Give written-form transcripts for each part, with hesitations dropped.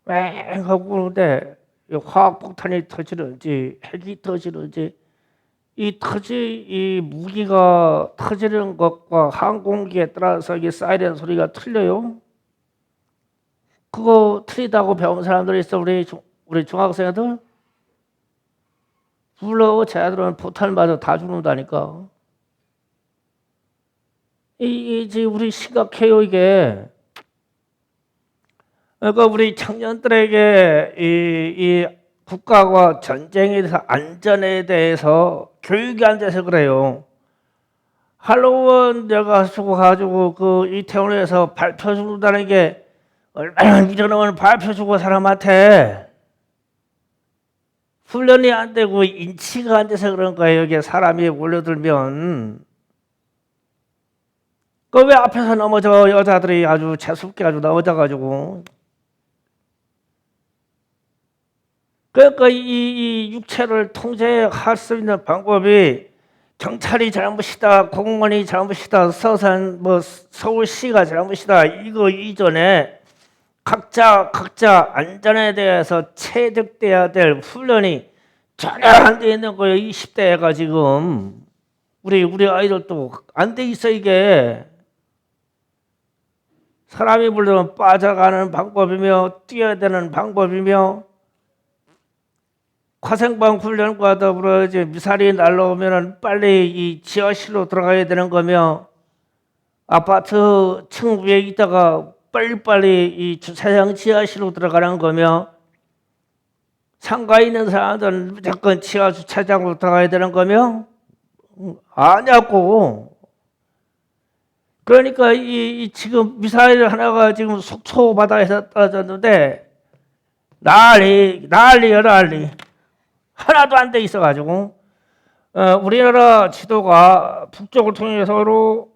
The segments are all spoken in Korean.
맹 하고 그러는데 화학폭탄이 터지는지 핵이 터지는지 이 무기가 터지는 것과 항공기에 따라서 이 사이렌 소리가 틀려요. 그거 틀리다고 배운 사람들이 있어. 우리 중학생들 불러 쟤들은 포탄 맞아 다 죽는다니까. 이제 우리 심각해요 이게. 그러니까 우리 청년들에게 이 국가와 전쟁에 대해서 안전에 대해서 교육이 안 돼서 그래요. 할로윈 내가 가지고 그 이태원에서 발표 준다는 게 얼마나 미련한 발표 주고 사람한테 훈련이 안 되고 인치가 안 돼서 그런 거예요. 여기에 사람이 몰려들면 그 왜 앞에서 넘어져 여자들이 아주 재수없게 아주 넘어져가지고 그러니까 이 육체를 통제할 수 있는 방법이 경찰이 잘못이다, 공무원이 잘못이다, 서산 서울시가 잘못이다 이거 이전에 각자 안전에 대해서 체득돼야 될 훈련이 전혀 안 돼 있는 거예요. 20대가 지금 우리 아이들도 안 돼 있어 이게. 사람이 물론 빠져가는 방법이며 뛰어야 되는 방법이며 화생방 훈련과 더불어 이제 미사일이 날라오면 빨리 이 지하실로 들어가야 되는 거며 아파트 층 위에 있다가 빨리빨리 이 주차장 지하실로 들어가는 거며 상가에 있는 사람들은 무조건 지하 주차장으로 들어가야 되는 거며 아냐고. 그러니까 이 지금 미사일 하나가 지금 속초 바다에서 떨어졌는데 난리야 난리. 하나도 안 돼 있어가지고 우리나라 지도가 북쪽을 통해서로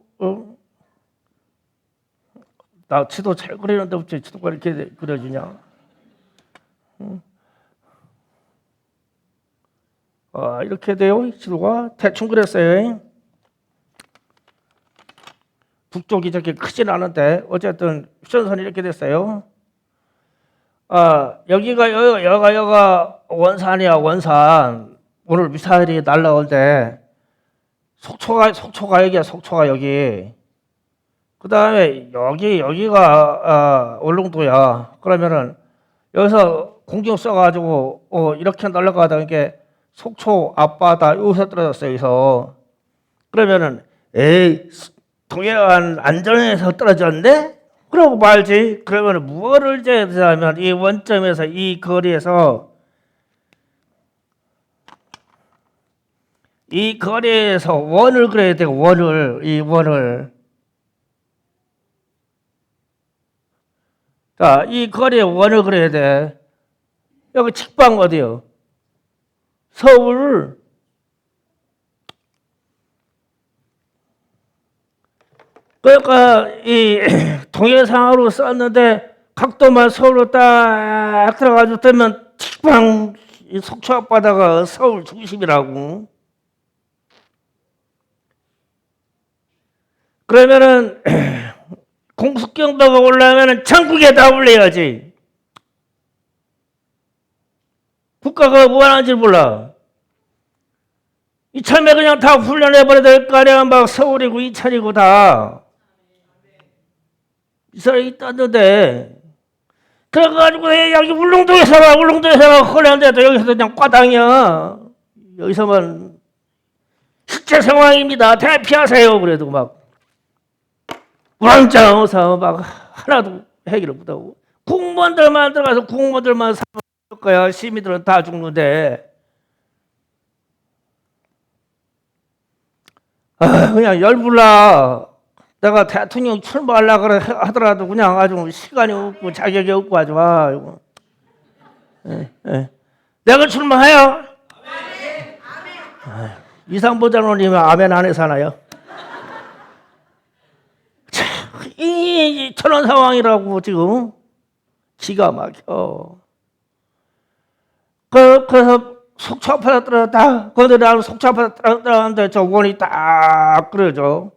나 지도 잘 그리는데 어째 지도가 이렇게 그려지냐? 이렇게 돼요. 지도가 대충 그렸어요. 북쪽이 저렇게 크진 않은데 어쨌든 휴전선이 이렇게 됐어요. 여기가 원산이야 원산. 오늘 미사일이 날라올 때 속초가 여기야. 속초가 여기. 그 다음에 여기가 울릉도야. 그러면은 여기서 공중 써가지고 이렇게 날아가다 이게 속초 앞바다 여기서 떨어졌어요. 여기서. 그러면은 동해안 안전에서 떨어졌네? 그러고 말지. 그러면 무엇을 제하면 이 원점에서 이 거리에서 원을 그려야 돼. 원을. 자, 이 거리에 원을 그려야 돼. 여기 직방 어디요? 서울. 그러니까 이 동해상으로 썼는데 각도만 서울로 딱 들어가지고 뜨면 직방 속초 앞바다가 서울 중심이라고. 그러면은 공습경보가 올라오면은 전국에 다 올려야지. 국가가 뭐 하는지 몰라. 이참에 그냥 다 훈련해버려야 될 거 아니야. 막 서울이고 이천이고 다. 미사일이 떴는데 그래가지고 여기 울릉도에서 훈련돼도 여기서 그냥 과당이야. 여기서만 실제 상황입니다. 대피하세요. 그래도 막 우왕좌왕해서 막 하나도 해결을 못하고 공무원들만 들어가서 공무원들만 사는 거야. 시민들은 다 죽는데 그냥 열불나. 내가 대통령 출마하려고 하더라도 그냥 아주 시간이 없고 자격이 없고 아주 내가 출마해요. 이상보장로님은 아멘 안 해서 하나요? 이 저런 상황이라고 지금 기가 막혀. 그래서 속초 앞에다 떨어졌다. 거기다 속초 앞에다 떨어졌는데 저 원이 딱 그려져.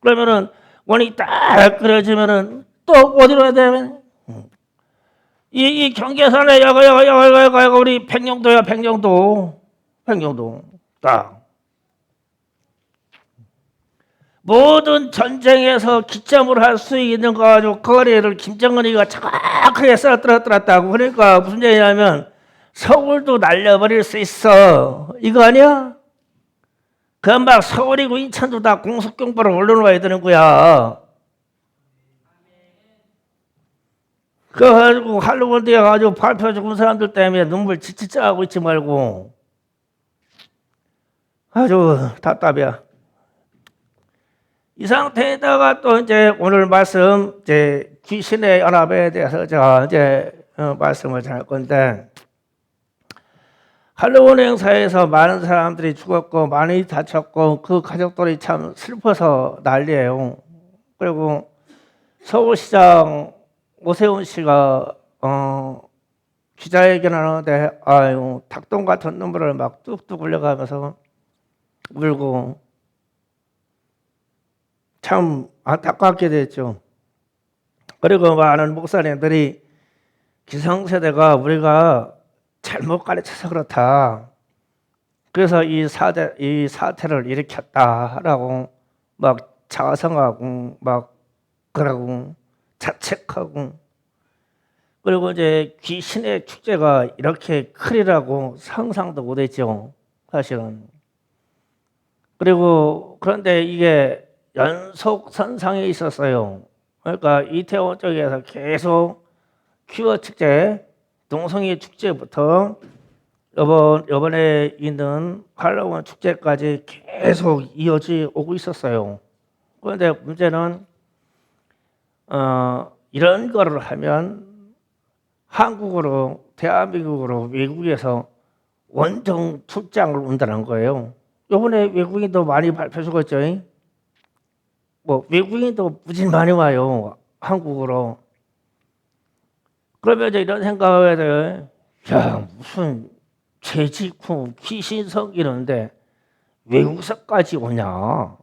그러면은 원이 딱 그려지면은 또 어디로 해야 돼? 이 경계선에 야가 우리 백령도야, 백령도 딱 모든 전쟁에서 기점을 할 수 있는 거 가지고 거리를 김정은이가 정확하게 쓰러뜨렸다고. 그러니까 무슨 얘기냐면 서울도 날려버릴 수 있어, 이거 아니야? 그럼 막 서울이고 인천도 다 공습경보를 올려놓아야 되는 거야. 그래가지고 할로윈 가지고 발표 죽은 사람들 때문에 눈물 지치 짜고 있지 말고. 아주 답답이야. 이 상태에다가 또 이제 오늘 말씀 이제 귀신의 연합에 대해서 제가 이제 말씀을 할 건데, 할로윈 행사에서 많은 사람들이 죽었고 많이 다쳤고 그 가족들이 참 슬퍼서 난리예요. 그리고 서울시장 오세훈 씨가 기자회견하는데 아유 닭똥 같은 눈물을 막 뚝뚝 흘려가면서 울고 참 안타깝게 됐죠. 그리고 많은 목사님들이 기성세대가 우리가 잘못 가르쳐서 그렇다, 그래서 이 사태를 일으켰다라고 막 자성하고 막 그러고 자책하고, 그리고 이제 귀신의 축제가 이렇게 크리라고 상상도 못했죠, 사실은. 그리고 그런데 이게 연속 선상에 있었어요. 그러니까 이태원 쪽에서 계속 퀴어 축제, 동성애 축제부터 이번에 있는 할로윈 축제까지 계속 이어져 오고 있었어요. 그런데 문제는 이런 거를 하면 한국으로, 대한민국으로 외국에서 원정 출장을 온다는 거예요. 이번에 외국인도 많이 발표 죽었죠. 뭐 외국인도 무진 많이 와요, 한국으로. 그러면 이제 이런 생각을 해요. 야, 무슨 죄짓고 귀신 섬기는데 외국서까지 오냐?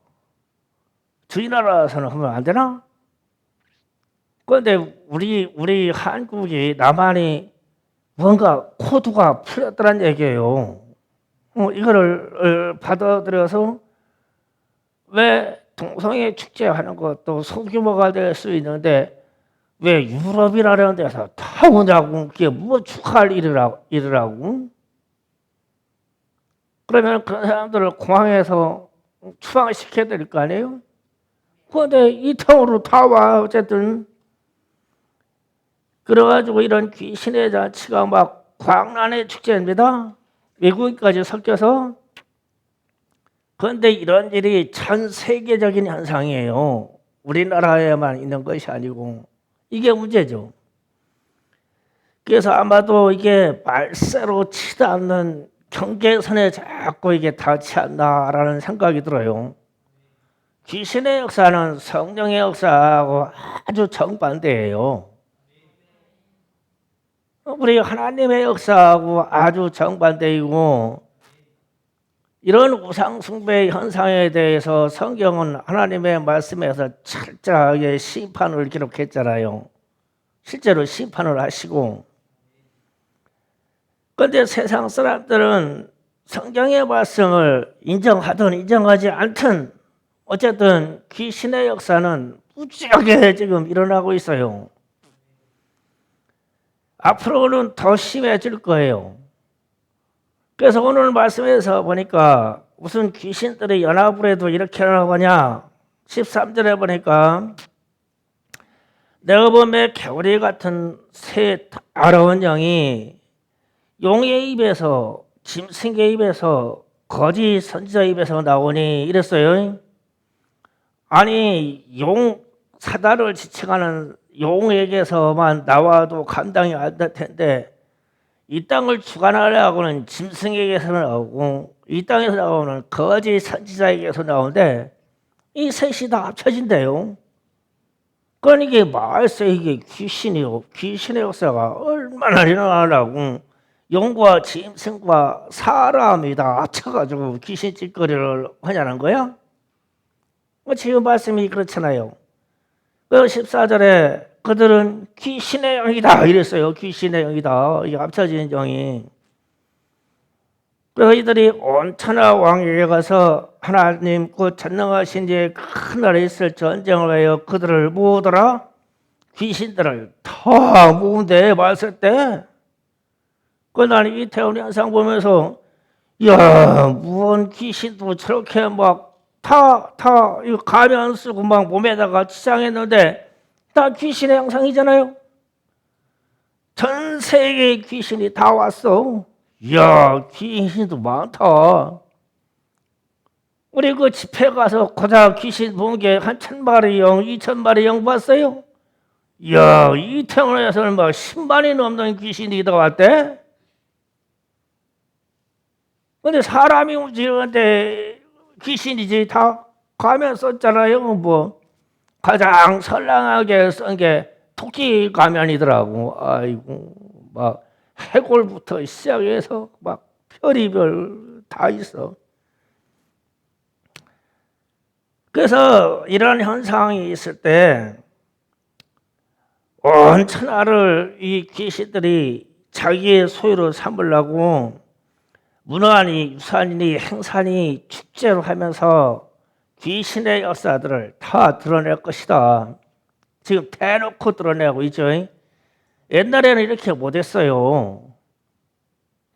저희 나라에서는 하면 안 되나? 그런데 우리 한국이, 남한이 뭔가 코드가 풀렸다는 얘기예요. 이거를 받아들여서 왜 동성애 축제하는 것도 소규모가 될 수 있는데 왜 유럽이라는 데서 다 오냐고, 그게 뭐 축하할 일이라고? 그러면 그런 사람들을 공항에서 추방시켜야 될 거 아니에요? 그런데 이통으로 다 와, 어쨌든. 그래가지고 이런 귀신의 잔치가 막 광란의 축제입니다. 외국인까지 섞여서. 그런데 이런 일이 전 세계적인 현상이에요. 우리나라에만 있는 것이 아니고. 이게 문제죠. 그래서 아마도 이게 말세로 치지 않는 경계선에 자꾸 이게 닿지 않나라는 생각이 들어요. 귀신의 역사는 성령의 역사하고 아주 정반대예요. 우리 하나님의 역사하고 아주 정반대이고, 이런 우상숭배 현상에 대해서 성경은 하나님의 말씀에서 철저하게 심판을 기록했잖아요. 실제로 심판을 하시고. 그런데 세상 사람들은 성경의 말씀을 인정하든 인정하지 않든 어쨌든 귀신의 역사는 무지하게 지금 일어나고 있어요. 앞으로는 더 심해질 거예요. 그래서 오늘 말씀에서 보니까 무슨 귀신들이 연합을 해도 이렇게 나오냐. 13절에 보니까 내가 보면 개구리 같은 새 아름다운 영이 용의 입에서, 짐승의 입에서, 거짓 선지자 입에서 나오니 이랬어요. 아니, 사단을 지칭하는 용에게서만 나와도 감당이 안 될 텐데 이 땅을 주관하려고는 짐승에게서 나오고 이 땅에서 나오는 거짓 선지자에게서 나오는데 이 셋이 다 합쳐진대요. 그러니까 이게 말세 이게 귀신이요. 귀신의 역사가 얼마나 일어나려고 용과 짐승과 사람이 다 합쳐가지고 귀신 찌꺼리를 하냐는 거야. 지금 말씀이 그렇잖아요. 그 14절에 그들은 귀신의 영이다 이랬어요. 귀신의 영이다. 이 합쳐진 영이. 그래서 이들이 온 천하 왕에게 가서 하나님 그 전능하신 이제 큰 나라에 있을 전쟁을 하여 그들을 모으더라. 귀신들을 다 모은데 말씀 때. 그 나는 이태원 현상 보면서 야, 무언 귀신도 저렇게 막 이거 가면 쓰고 막 몸에다가 치장했는데 다 귀신의 형상이잖아요. 전 세계의 귀신이 다 왔어. 이야, 귀신도 많다. 우리 그 집회 가서 고작 귀신 본 게 한 1,000마리 영, 2,000마리 영 봤어요. 이야, 이태원에서는 막 10만이 넘는 귀신이 다 왔대. 근데 사람이 움직이는데 귀신이지 다 가면 썼잖아요. 뭐 가장 선량하게 쓴 게 토끼 가면이더라고. 아이고, 막 해골부터 시작해서 막 별의별 다 있어. 그래서 이런 현상이 있을 때 온 천하를 이 귀신들이 자기의 소유로 삼으려고 문화니 유산이니 행사니 축제로 하면서 귀신의 역사들을 다 드러낼 것이다. 지금 대놓고 드러내고 있죠. 옛날에는 이렇게 못했어요.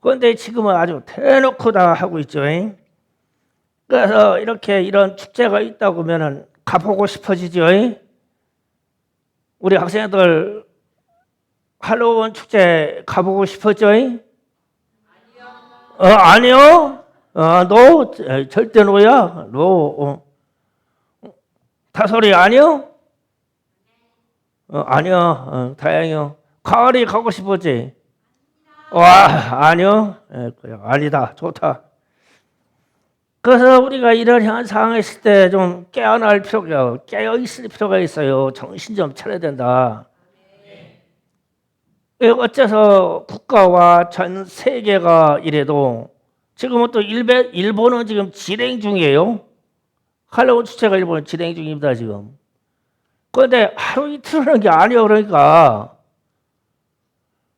그런데 지금은 아주 대놓고 다 하고 있죠. 그래서 이렇게 이런 축제가 있다고 하면 가보고 싶어지죠. 우리 학생들 할로윈 축제 가보고 싶었죠? 아니요. 너 절대 노야. 너 다솔이 아니요? 아니요. 다행이요. 가을이 가고 싶었지? 와, 아니요. 그래, 아니다. 좋다. 그래서 우리가 이런 현상이 있을 때 좀 깨어날 필요가, 깨어있을 필요가 있어요. 정신 좀 차려야 된다. 어째서 국가와 전 세계가 이래도 지금은 또 일본은 지금 진행 중이에요. 할로윈 축제가 일본은 진행 중입니다, 지금. 그런데 하루 이틀 하는 게 아니에요. 그러니까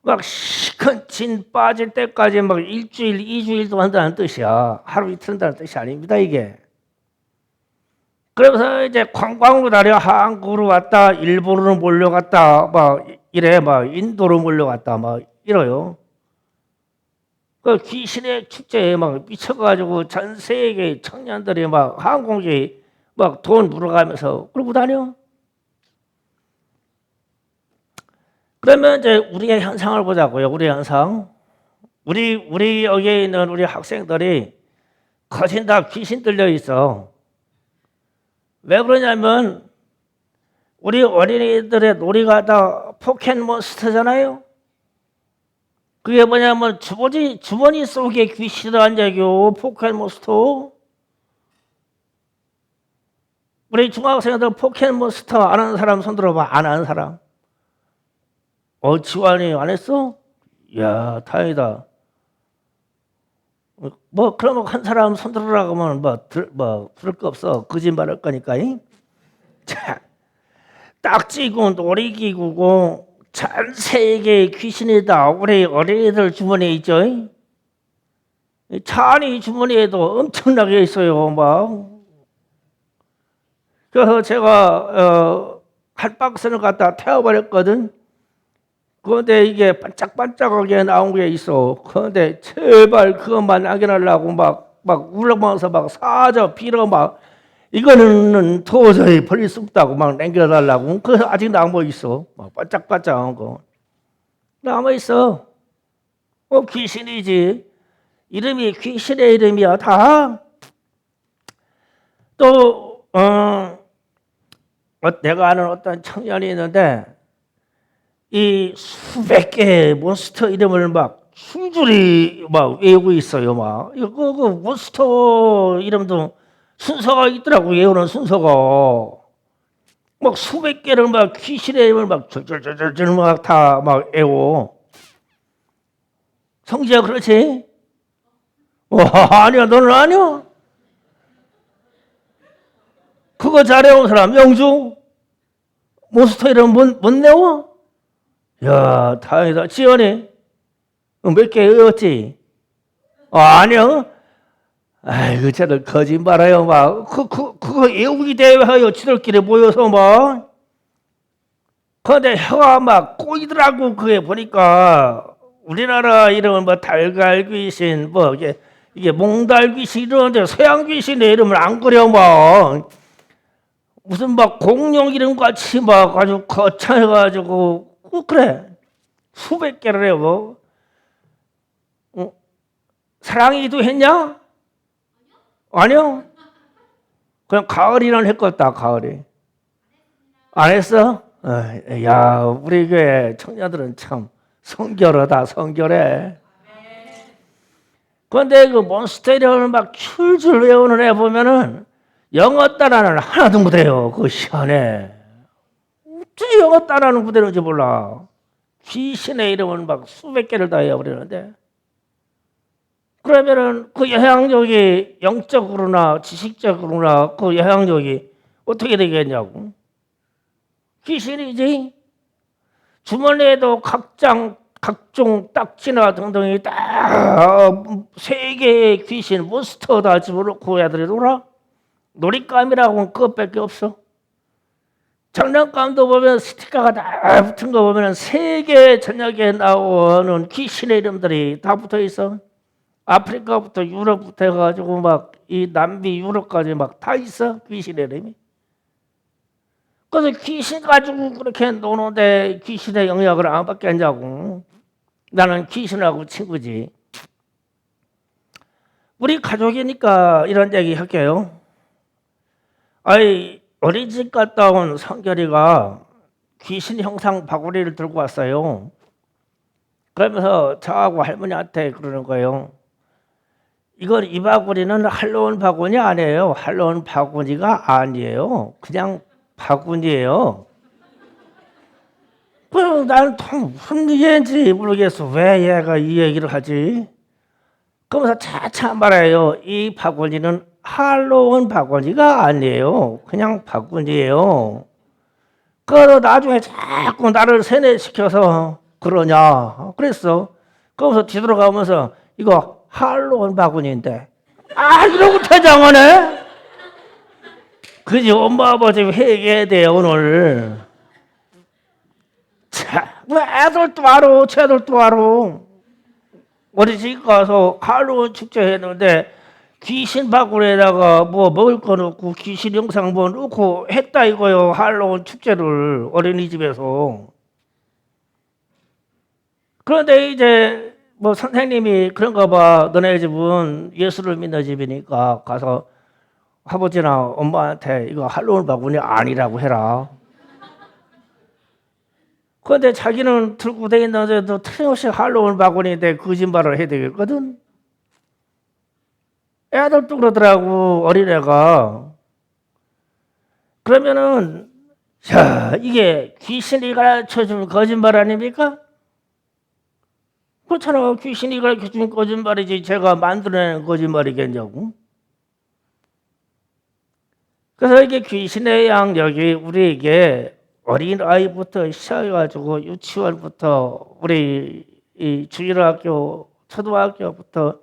막 시큰 진 빠질 때까지 막 일주일, 2주일도 한다는 뜻이야. 하루 이틀 한다는 뜻이 아닙니다, 이게. 그래서 이제 관광으로 다려 한국으로 왔다, 일본으로 몰려갔다, 막 이래, 막 인도로 몰려갔다, 막 이래요. 그 귀신의 축제에 막 미쳐가지고 전 세계 청년들이 막 항공기 막 돈 물어가면서 그러고 다녀. 그러면 이제 우리의 현상을 보자고요. 우리 현상. 우리 여기에 있는 우리 학생들이 거진 다 귀신 들려 있어. 왜 그러냐면 우리 어린이들의 놀이가 다 포켓몬스터잖아요. 그게 뭐냐면 주머니 속에 귀신이 앉아요. 포켓몬스터. 우리 중학생들 포켓몬스터 안 하는 사람 손 들어봐. 안 하는 사람. 지환이 안 했어? 이야, 다행이다. 뭐 그러면 한 사람 손 들으라고 하면 들을 거 없어. 거짓말할 거니까. 자, 딱지고 놀이기구고 전 세계의 귀신이다. 우리 어린이들 주머니에 있죠. 찬이 주머니에도 엄청나게 있어요. 막. 그래서 제가 한 박스를 갖다 태워버렸거든. 그런데 이게 반짝반짝하게 나온 게 있어. 그런데 제발 그것만 확인하려고 막 울어보면서 막 사저 빌어 막 이거는 도저히 버릴 수 없다고 막 남겨달라고. 그래서 아직 남아 있어. 막 반짝반짝한 거 남아 있어. 귀신이지. 이름이 귀신의 이름이야 다. 또 내가 아는 어떤 청년이 있는데 이 수백 개의 몬스터 이름을 막 줄줄이 막 외우고 있어요. 막 그 몬스터 이름도 순서가 있더라고. 외우는 순서가 막 수백 개를 막 귀신의 이름을 막 줄줄줄줄 막 다 막 외워. 성지야 그렇지? 아니야. 너는 아니야? 그거 잘 외운 사람 영주? 몬스터 이름 못 내워? 야, 다행이다. 지연이 몇 개 외웠지? 아니요. 아이고, 저들 거짓말해요. 막 그거 외우기 대회하여 지들끼리 모여서 막. 그런데 혀가 막 꼬이더라고. 그게 보니까 우리나라 이름은 뭐 달걀귀신, 뭐 이게 몽달귀신 이러는데 서양 귀신의 이름을 안 그려 막. 무슨 막 공룡 이름 같이 막 아주 거창해가지고 그래 수백 개를 해요. 뭐. 사랑이도 했냐? 아니요. 그냥 가을이란 했겠다. 가을이. 안 했어? 야, 우리 교회 청년들은 참 성결하다. 성결해. 그런데 그 몬스테리언을 막 줄줄 외우는 애 보면은 영어 따라는 하나도 못해요. 그 시간에. 어째 영어 따라는 그대로인지 몰라. 귀신의 이름은 막 수백 개를 다 외워버리는데. 그러면은 그 영향력이 영적으로나 지식적으로나 그 영향력이 어떻게 되겠냐고. 귀신이지. 주머니에도 각종 딱지나 등등이 딱 세 개의 귀신 몬스터 다 집어넣고 애들이 놀아. 놀잇감이라고는 그것밖에 없어. 장난감도 보면 스티커가 다 붙은 거 보면 세계 전역에 나오는 귀신의 이름들이 다 붙어 있어. 아프리카부터 유럽부터 해가지고 막 이 남미 유럽까지 막 다 있어. 귀신의 이름이. 그래서 귀신 가지고 그렇게 노는데 귀신의 영향을 안 받게 하냐고. 나는 귀신하고 친구지. 우리 가족이니까 이런 얘기 할게요. 아이, 어린이집 갔다 온 성결이가 귀신 형상 바구니를 들고 왔어요. 그러면서 저하고 할머니한테 그러는 거예요. 이 바구니는 할로윈 바구니 아니에요. 할로윈 바구니가 아니에요. 그냥 바구니예요. 그럼 나는 무슨 얘기인지 모르겠어. 왜 얘가 이 얘기를 하지? 그러면서 차차 말해요. 이 바구니는 할로윈 바구니가 아니에요. 그냥 바구니예요. 그래서 나중에 자꾸 나를 세뇌시켜서 그러냐 그랬어. 그러면서 뒤돌아가면서 이거 할로윈 바구니인데 이러고 퇴장하네. 그지? 엄마 아버지 회개해야 돼 오늘. 자, 왜 애들도 알아. 쟤들도 알아. 어린이집 가서 할로윈 축제 했는데 귀신 바구니에다가 뭐 먹을 거 넣고 귀신 영상 뭐 넣고 했다 이거요. 할로윈 축제를 어린이집에서. 그런데 이제 뭐 선생님이 그런가 봐. 너네 집은 예수를 믿는 집이니까 가서 아버지나 엄마한테 이거 할로윈 바구니 아니라고 해라. 그런데 자기는 들고 다니는데도 틀림없이 할로윈 바구니인데 거짓말을 해야 되겠거든. 애들도 그러더라고. 어린애가. 그러면은 자, 이게 귀신이 가르쳐준 거짓말 아닙니까? 그렇잖아. 귀신이 가르쳐준 거짓말이지 제가 만들어낸 거짓말이겠냐고. 그래서 이게 귀신의 영역이 우리에게 어린아이부터 시작해가지고 유치원부터 우리 이 주일학교, 초등학교부터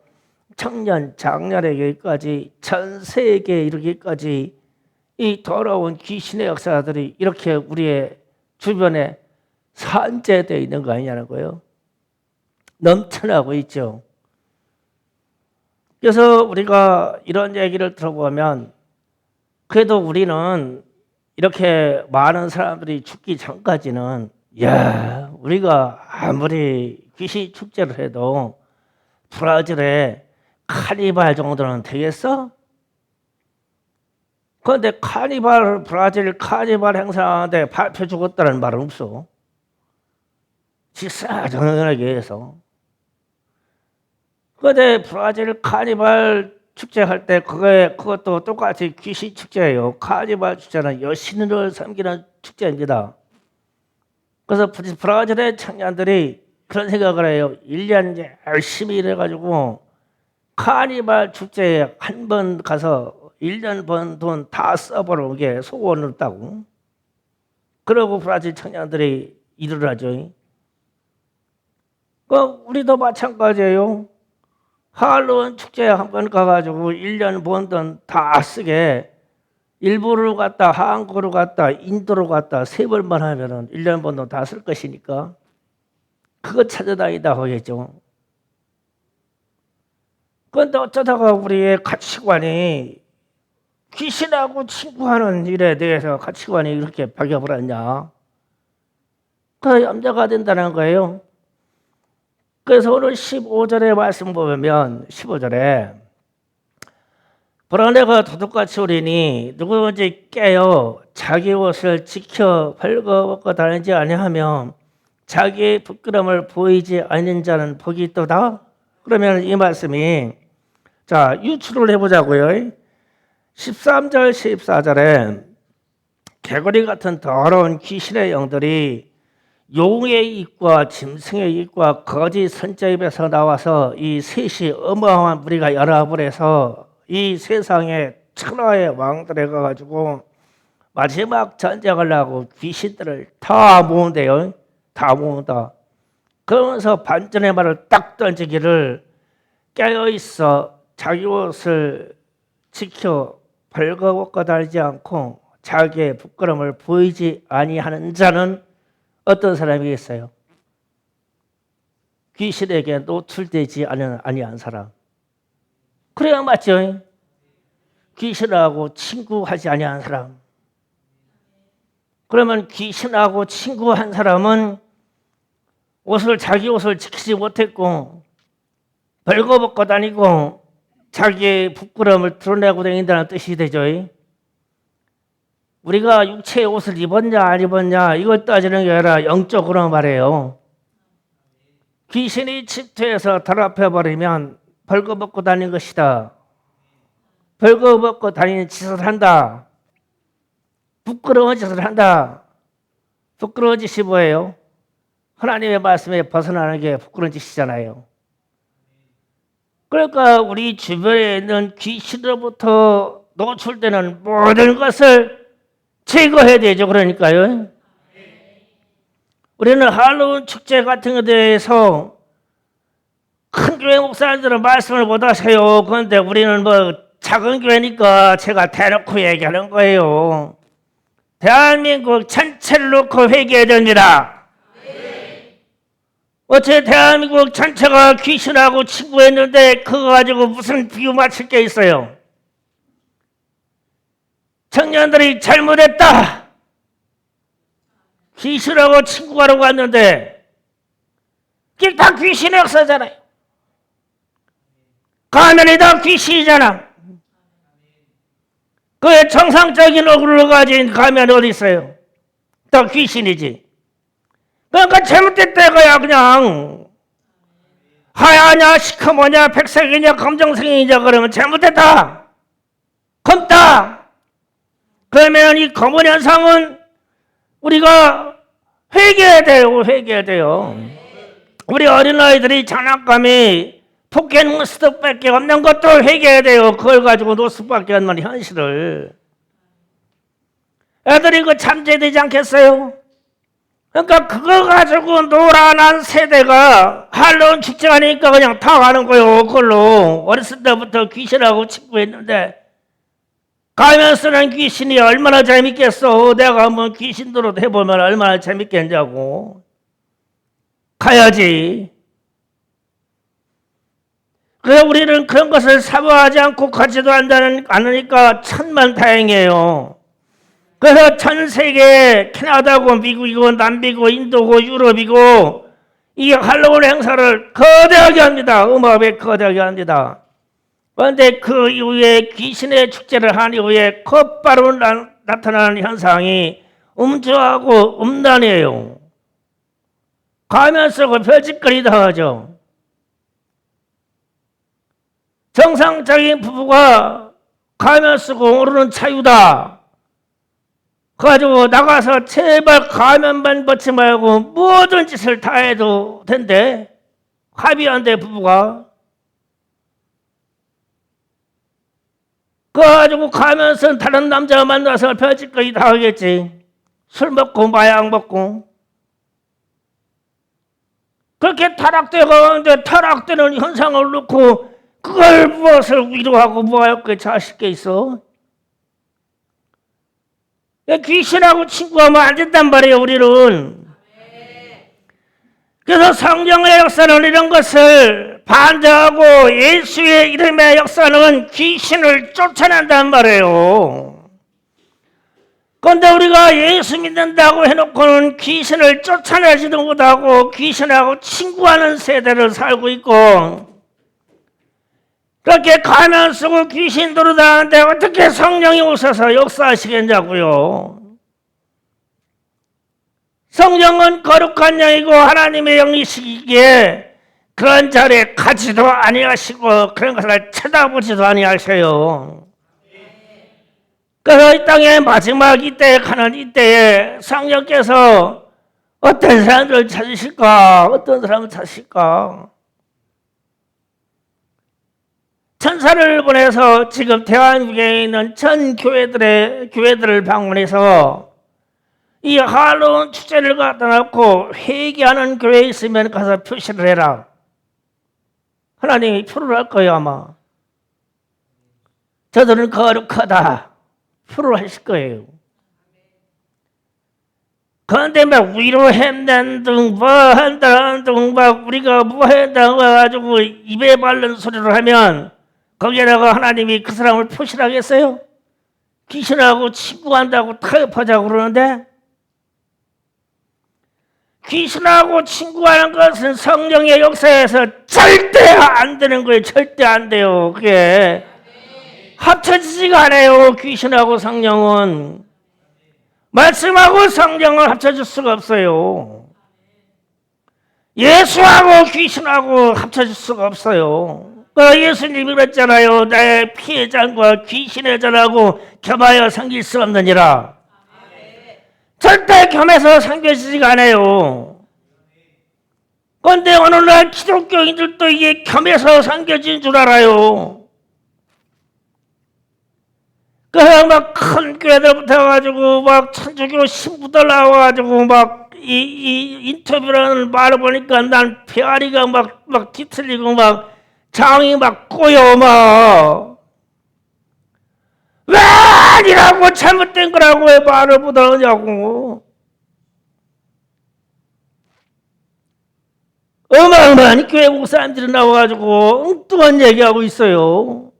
청년, 장년에게까지 전 세계에 이르기까지 이 더러운 귀신의 역사들이 이렇게 우리의 주변에 산재되어 있는 거 아니냐는 거예요. 넘쳐나고 있죠. 그래서 우리가 이런 얘기를 들어보면 그래도 우리는 이렇게 많은 사람들이 죽기 전까지는 우리가 아무리 귀신 축제를 해도 브라질에 카니발 정도는 되겠어? 그런데 브라질 카니발 행사하는데 밟혀 죽었다는 말은 없어. 직사정연하게 해서. 그런데 브라질 카니발 축제할 때 그것도 똑같이 귀신 축제예요. 카니발 축제는 여신을 섬기는 축제입니다. 그래서 브라질의 청년들이 그런 생각을 해요. 1년 열심히 일해가지고 카니발 축제에 한 번 가서 1년 번 돈 다 써버리게 소원을 따고. 그러고 브라질 청년들이 일을 하죠. 우리도 마찬가지예요. 할로윈 축제에 한번 가가지고 1년 번 돈 다 쓰게 일부를 갔다 한국으로 갔다 인도로 갔다 3번만 하면은 1년 번 돈 다 쓸 것이니까 그거 찾아다니다 하겠죠. 그런데 어쩌다가 우리의 가치관이 귀신하고 친구하는 일에 대해서 가치관이 이렇게 바뀌어버렸냐. 그 염려가 된다는 거예요. 그래서 오늘 15절의 말씀 보면 15절에 불안해가 도둑같이 오리니 누구든지 깨어 자기 옷을 지켜 벌거벗고 다니지 아니하며 자기의 부끄러움을 보이지 않는 자는 복이 있도다. 그러면 이 말씀이 자 유추를 해보자고요. 13절 14절에 개구리 같은 더러운 귀신의 영들이 용의 입과 짐승의 입과 거짓 선자 입에서 나와서 이 셋이 어마어마한 무리가 연합을 해서 이 세상의 천하의 왕들에 가가지고 마지막 전쟁을 하고 귀신들을 다 모은대요. 다 모은다. 그러면서 반전의 말을 딱 던지기를 깨어있어 자기 옷을 지켜 벌거벗고 다니지 않고 자기의 부끄러움을 보이지 아니하는 자는 어떤 사람이겠어요? 귀신에게 노출되지 아니한 사람. 그래야 맞죠? 귀신하고 친구하지 아니한 사람. 그러면 귀신하고 친구한 사람은 자기 옷을 지키지 못했고 벌거벗고 다니고 자기의 부끄러움을 드러내고 다닌다는 뜻이 되죠. 우리가 육체의 옷을 입었냐 안 입었냐 이걸 따지는 게 아니라 영적으로 말해요. 귀신이 침투해서 더럽혀버리면 벌거벗고 다니는 것이다. 벌거벗고 다니는 짓을 한다. 부끄러운 짓을 한다. 부끄러운 짓이 뭐예요? 하나님의 말씀에 벗어나는 게 부끄러운 짓이잖아요. 그러니까 우리 주변에 있는 귀신으로부터 노출되는 모든 것을 제거해야 되죠. 그러니까요. 우리는 할로윈 축제 같은 것에 대해서 큰 교회 목사님들은 말씀을 못 하세요. 그런데 우리는 작은 교회니까 제가 대놓고 얘기하는 거예요. 대한민국 전체를 놓고 회개해야 됩니다. 어째 대한민국 전체가 귀신하고 친구했는데 그거 가지고 무슨 비유 맞출 게 있어요? 청년들이 잘못했다. 귀신하고 친구하러 갔는데 그게 다 귀신의 역사잖아요. 가면이 다 귀신이잖아. 그의 정상적인 얼굴을 가진 가면이 어디 있어요? 다 귀신이지. 그러니까 잘못됐다 이거야. 그냥 하야냐 시커머냐 백색이냐 검정색이냐 그러면 잘못됐다. 검다. 그러면 이 검은 현상은 우리가 회개해야 돼요. 회개해야 돼요. 우리 어린아이들이 장난감이 포켓몬스터밖에 없는 것도 회개해야 돼요. 그걸 가지고 놀 수밖에 없는 현실을. 애들이 그 잠재되지 않겠어요? 그러니까 그거 가지고 놀아난 세대가 할로윈 축제가 아니니까 그냥 다 가는 거예요. 그걸로 어렸을 때부터 귀신하고 친구했는데 가면 쓰는 귀신이 얼마나 재밌겠어. 내가 한번 귀신 노릇 해보면 얼마나 재밌겠냐고. 가야지. 그래서 우리는 그런 것을 사모하지 않고 가지도 않으니까 천만다행이에요. 그래서 전 세계 캐나다고 미국이고 남미고 인도고 유럽이고 이 할로윈 행사를 거대하게 합니다. 음악에 거대하게 합니다. 그런데 그 이후에 귀신의 축제를 한 이후에 곧바로 나타나는 현상이 음주하고 음란이에요. 가면 쓰고 별짓거리 다 하죠. 정상적인 부부가 가면 쓰고 오르는 차유다. 그래가지고 나가서 제발 가면만 벗지 말고 모든 짓을 다 해도 된대. 합의한대 부부가. 그래가지고 가면서 다른 남자 만나서 별짓거리 다 하겠지. 술 먹고 마약 먹고 그렇게 타락되고 타락되는 현상을 놓고 그걸 무엇을 위로하고 뭐할 그 자식게 있어? 귀신하고 친구하면 안 된단 말이에요, 우리는. 그래서 성령의 역사는 이런 것을 반대하고 예수의 이름의 역사는 귀신을 쫓아낸단 말이에요. 그런데 우리가 예수 믿는다고 해놓고는 귀신을 쫓아내지도 못하고 귀신하고 친구하는 세대를 살고 있고 그렇게 가면 쓰고 귀신 노릇하는데 어떻게 성령이 오셔서 역사하시겠냐고요. 성령은 거룩한 영이고 하나님의 영이시기에 그런 자리에 가지도 아니하시고 그런 것을 쳐다보지도 아니하셔요. 그래서 이 땅의 마지막 이때에 가는 이때에 성령께서 어떤 사람들을 찾으실까? 어떤 사람을 찾으실까? 천사를 보내서 지금 대한민국에 있는 전 교회들을 방문해서 이 할로윈 축제를 갖다 놓고 회개하는 교회에 있으면 가서 표시를 해라. 하나님이 표를 할 거예요, 아마. 저들은 거룩하다. 표를 하실 거예요. 그런데 막 위로한다는 등, 뭐 한다는 등, 막 우리가 뭐 한다고 해가지고 입에 바른 소리를 하면 거기에다가 하나님이 그 사람을 표시하겠어요? 귀신하고 친구한다고 타협하자고 그러는데 귀신하고 친구하는 것은 성령의 역사에서 절대 안 되는 거예요. 절대 안 돼요. 그게 합쳐지지가 않아요. 귀신하고 성령은 말씀하고 성령을 합쳐줄 수가 없어요. 예수하고 귀신하고 합쳐줄 수가 없어요. 예수님이 그랬잖아요. 나의 피의 잔과 귀신의 잔하고 겸하여 섬길 수 없느니라. 절대 겸해서 섬겨지지가 않아요. 그런데 오늘날 기독교인들도 이게 겸해서 섬겨진 줄 알아요. 그래서 막 큰 교회들부터 해가지고 막 천주교 신부들 나와가지고 막 이 인터뷰라는 말을 보니까 난 배앓이가 막 뒤틀리고 막 장이 막 꼬여 막 왜 아니라고 잘못된 거라고 왜 말을 못하느냐고. 어마어마한 교회 목사님들이 나와가지고 엉뚱한 얘기하고 있어요.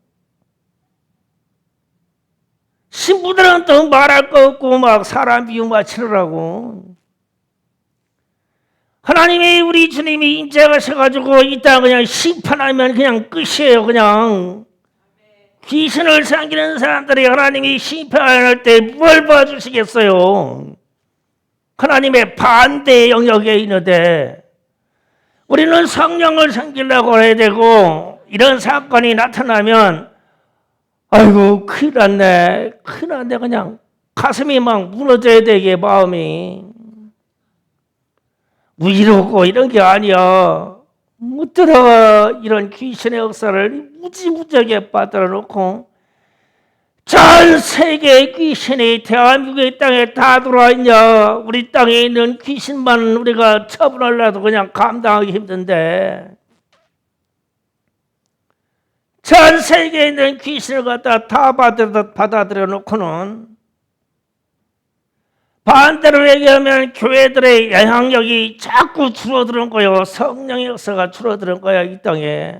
신부들은 또 말할 거 없고 막 사람 비유 맞추라고. 하나님이 우리 주님이 인자하셔가지고 이 땅 그냥 심판하면 그냥 끝이에요. 그냥 귀신을 섬기는 사람들이 하나님이 심판할 때 뭘 봐주시겠어요? 하나님의 반대 영역에 있는데 우리는 성령을 섬기려고 해야 되고 이런 사건이 나타나면 아이고 큰일 났네 그냥 가슴이 막 무너져야 되게 마음이 위로고 이런 게 아니야. 못들어 이런 귀신의 역사를 무지무지하게 빠뜨려 놓고 전 세계의 귀신이 대한민국의 땅에 다 들어와 있냐. 우리 땅에 있는 귀신만 우리가 처분하려도 그냥 감당하기 힘든데 전 세계에 있는 귀신을 갖다 다 받아들여 놓고는 반대로 얘기하면 교회들의 영향력이 자꾸 줄어드는 거예요. 성령의 역사가 줄어드는 거야 이 땅에.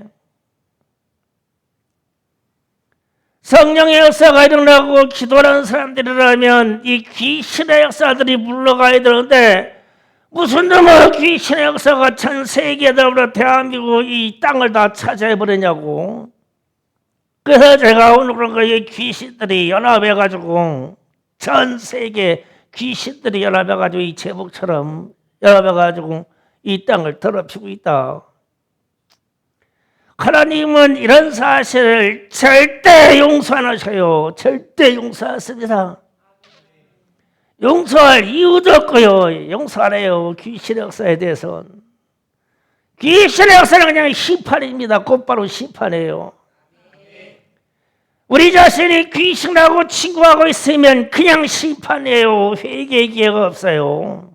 성령의 역사가 일어나고 기도하는 사람들이라면 이 귀신의 역사들이 물러가야 되는데 무슨 놈의 귀신의 역사가 전 세계적으로 대한민국 이 땅을 다 차지해버리냐고. 그래서 제가 오늘 그런 거에 귀신들이 연합해가지고 전 세계 귀신들이 연합해가지고 이 제복처럼 연합해가지고 이 땅을 더럽히고 있다. 하나님은 이런 사실을 절대 용서 안 하셔요. 절대 용서 안 습니다. 용서할 이유도 없고요. 용서 안 해요. 귀신의 역사에 대해서는. 귀신의 역사는 그냥 심판입니다. 곧바로 심판이에요. 우리 자신이 귀신하고 친구하고 있으면 그냥 심판이에요. 회개의 기회가 없어요.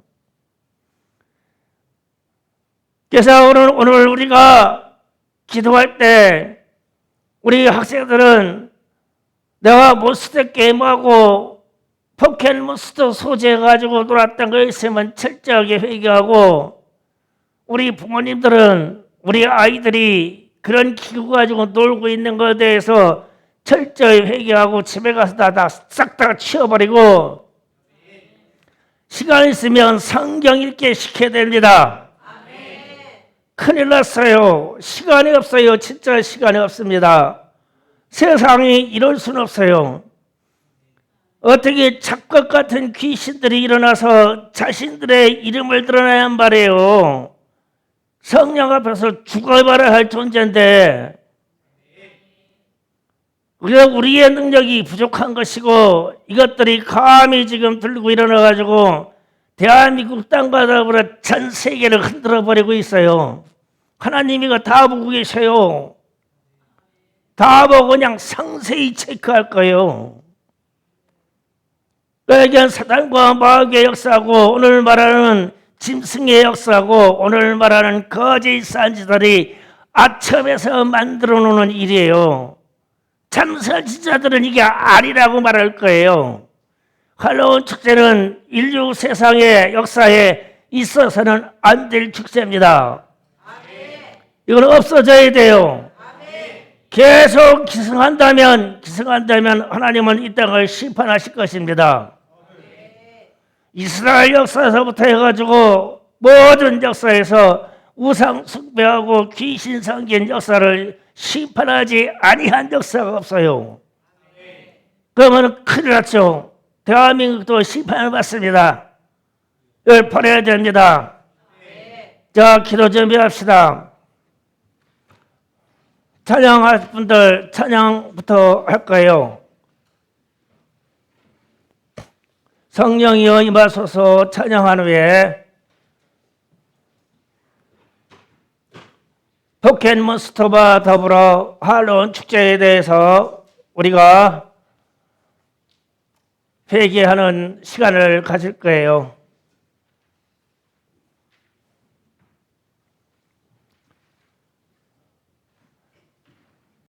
그래서 오늘 우리가 기도할 때 우리 학생들은 내가 몬스터 게임하고 포켓몬스터 소재해가지고 놀았던 거 있으면 철저하게 회개하고, 우리 부모님들은 우리 아이들이 그런 기구 가지고 놀고 있는 것에 대해서 철저히 회개하고 집에 가서 다 싹 다 치워버리고 시간 있으면 성경 읽게 시켜야 됩니다. 큰일 났어요. 시간이 없어요. 진짜 시간이 없습니다. 세상이 이럴 수는 없어요. 어떻게 착각 같은 귀신들이 일어나서 자신들의 이름을 드러내는 말이에요. 성령 앞에서 죽어봐야 할 존재인데 우리의 능력이 부족한 것이고, 이것들이 감히 지금 들고 일어나가지고 대한민국 땅과 더불어 전 세계를 흔들어버리고 있어요. 하나님이 이거 다 보고 계셔요. 다 보고 그냥 상세히 체크할 거예요. 그러니까 사단과 마귀의 역사하고 오늘 말하는 짐승의 역사하고 오늘 말하는 거짓 선지자들이 아첨에서 만들어 놓는 일이에요. 참 선지자들은 이게 아니라고 말할 거예요. 할로윈 축제는 인류 세상의 역사에 있어서는 안 될 축제입니다. 이건 없어져야 돼요. 계속 기승한다면 하나님은 이 땅을 심판하실 것입니다. 이스라엘 역사에서부터 해가지고 모든 역사에서 우상 숭배하고 귀신 섬긴 역사를 심판하지 아니한 역사가 없어요. 그러면 큰일 났죠. 대한민국도 심판을 받습니다. 이걸 버려야 됩니다. 자, 기도 준비합시다. 찬양할 분들 찬양부터 할 거예요. 성령이여 임하소서 찬양한 후에 포켓몬스터와 더불어 할로윈 축제에 대해서 우리가 회개하는 시간을 가질 거예요.